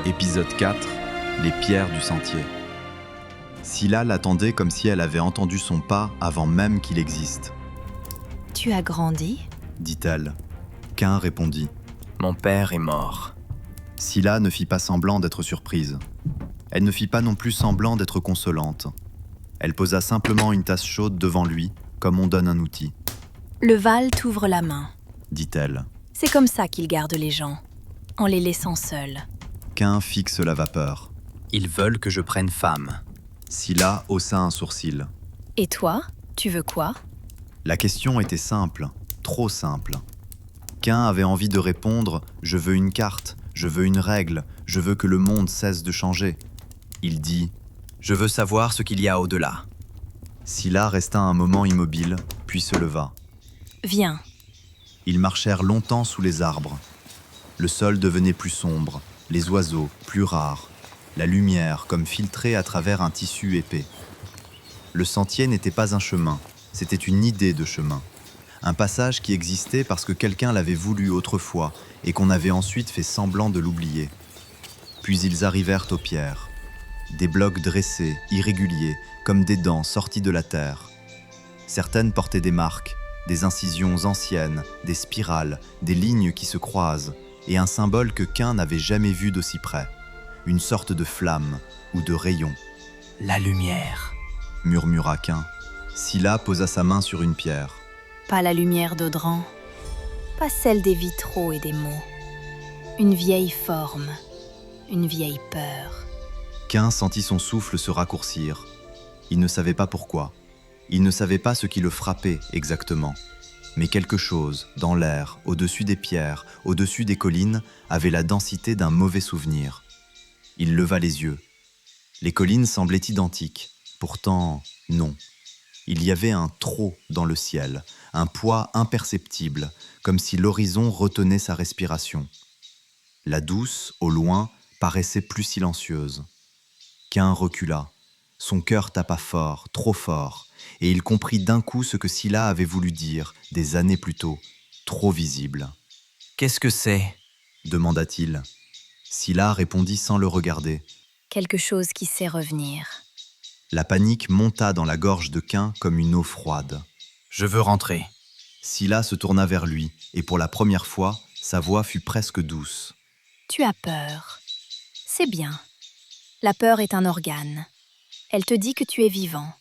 Épisode 4. Les pierres du sentier. Scylla l'attendait comme si elle avait entendu son pas avant même qu'il existe. « Tu as grandi ?» dit-elle. Cain répondit. Mon père est mort. Scylla ne fit pas semblant d'être surprise. Elle ne fit pas non plus semblant d'être consolante. Elle posa simplement une tasse chaude devant lui, comme on donne un outil. « Le Val t'ouvre la main, » dit-elle. C'est comme ça qu'il garde les gens, en les laissant seuls. Cain fixe la vapeur. Ils veulent que je prenne femme. Scylla haussa un sourcil. Et toi, tu veux quoi ? La question était simple, trop simple. Cain avait envie de répondre « Je veux une carte, je veux une règle, je veux que le monde cesse de changer ». Il dit « Je veux savoir ce qu'il y a au-delà. » Scylla resta un moment immobile, puis se leva. « Viens. » Ils marchèrent longtemps sous les arbres. Le sol devenait plus sombre, les oiseaux plus rares, la lumière comme filtrée à travers un tissu épais. Le sentier n'était pas un chemin, c'était une idée de chemin. Un passage qui existait parce que quelqu'un l'avait voulu autrefois et qu'on avait ensuite fait semblant de l'oublier. Puis ils arrivèrent aux pierres. Des blocs dressés, irréguliers, comme des dents sorties de la terre. Certaines portaient des marques, des incisions anciennes, des spirales, des lignes qui se croisent, et un symbole que Cain n'avait jamais vu d'aussi près. Une sorte de flamme ou de rayon. « La lumière » murmura Cain. Scylla posa sa main sur une pierre. Pas la lumière d'Audran, pas celle des vitraux et des mots. Une vieille forme, une vieille peur. Cain sentit son souffle se raccourcir. Il ne savait pas pourquoi. Il ne savait pas ce qui le frappait exactement. Mais quelque chose, dans l'air, au-dessus des pierres, au-dessus des collines, avait la densité d'un mauvais souvenir. Il leva les yeux. Les collines semblaient identiques. Pourtant, non. Il y avait un trop dans le ciel, un poids imperceptible, comme si l'horizon retenait sa respiration. La douce, au loin, paraissait plus silencieuse. Cain recula. Son cœur tapa fort, trop fort, et il comprit d'un coup ce que Scylla avait voulu dire des années plus tôt, trop visible. « Qu'est-ce que c'est » demanda-t-il. Scylla répondit sans le regarder. Quelque chose qui sait revenir. La panique monta dans la gorge de Cain comme une eau froide. « Je veux rentrer. » Scylla se tourna vers lui, et pour la première fois, sa voix fut presque douce. « Tu as peur. C'est bien. La peur est un organe. Elle te dit que tu es vivant. »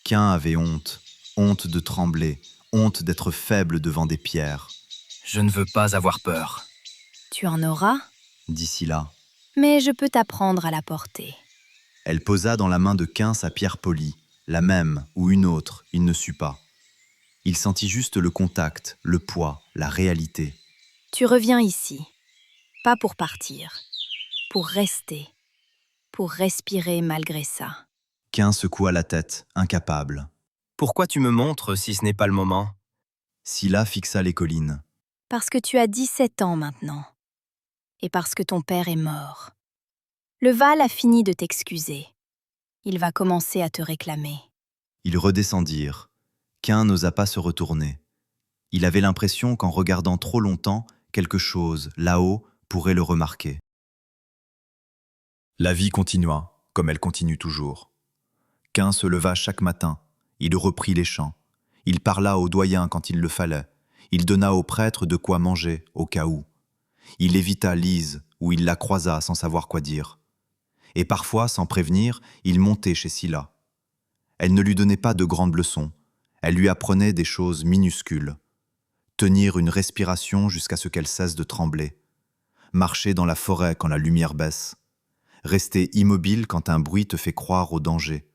Cain avait honte, honte de trembler, honte d'être faible devant des pierres. « Je ne veux pas avoir peur. » « Tu en auras, dit Scylla. Mais je peux t'apprendre à la porter. » Elle posa dans la main de Cain sa pierre polie, la même ou une autre, il ne sut pas. Il sentit juste le contact, le poids, la réalité. « Tu reviens ici, pas pour partir, pour rester, pour respirer malgré ça. » Cain secoua la tête, incapable. « Pourquoi tu me montres si ce n'est pas le moment ?» Scylla fixa les collines. « Parce que tu as 17 ans maintenant, et parce que ton père est mort. Le Val a fini de t'excuser. Il va commencer à te réclamer. » Ils redescendirent. Cain n'osa pas se retourner. Il avait l'impression qu'en regardant trop longtemps, quelque chose, là-haut, pourrait le remarquer. La vie continua, comme elle continue toujours. Cain se leva chaque matin. Il reprit les chants. Il parla au doyen quand il le fallait. Il donna au prêtre de quoi manger, au cas où. Il évita Lise, où il la croisa sans savoir quoi dire. Et parfois, sans prévenir, il montait chez Scylla. Elle ne lui donnait pas de grandes leçons. Elle lui apprenait des choses minuscules. Tenir une respiration jusqu'à ce qu'elle cesse de trembler. Marcher dans la forêt quand la lumière baisse. Rester immobile quand un bruit te fait croire au danger.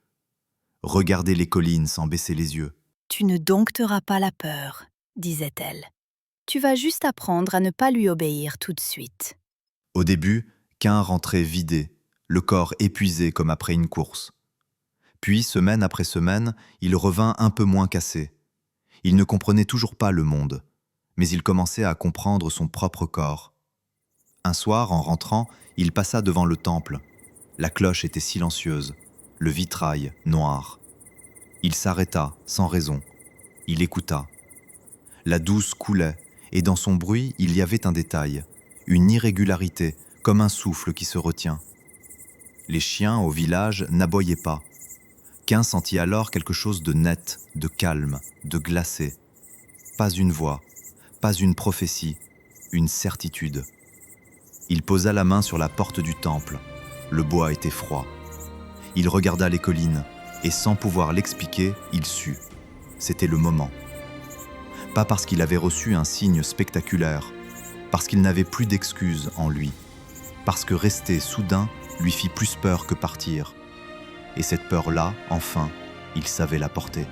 Regarder les collines sans baisser les yeux. « Tu ne dompteras pas la peur, » disait-elle. « Tu vas juste apprendre à ne pas lui obéir tout de suite. » Au début, Cain rentrait vidé, le corps épuisé comme après une course. Puis, semaine après semaine, il revint un peu moins cassé. Il ne comprenait toujours pas le monde, mais il commençait à comprendre son propre corps. Un soir, en rentrant, il passa devant le temple. La cloche était silencieuse, le vitrail noir. Il s'arrêta, sans raison. Il écouta. La douce coulait, et dans son bruit, il y avait un détail, une irrégularité, comme un souffle qui se retient. Les chiens au village n'aboyaient pas. Qu'un sentit alors quelque chose de net, de calme, de glacé. Pas une voix, pas une prophétie, une certitude. Il posa la main sur la porte du temple. Le bois était froid. Il regarda les collines, et sans pouvoir l'expliquer, il sut. C'était le moment. Pas parce qu'il avait reçu un signe spectaculaire, parce qu'il n'avait plus d'excuses en lui, parce que rester soudain lui fit plus peur que partir. Et cette peur-là, enfin, il savait la porter.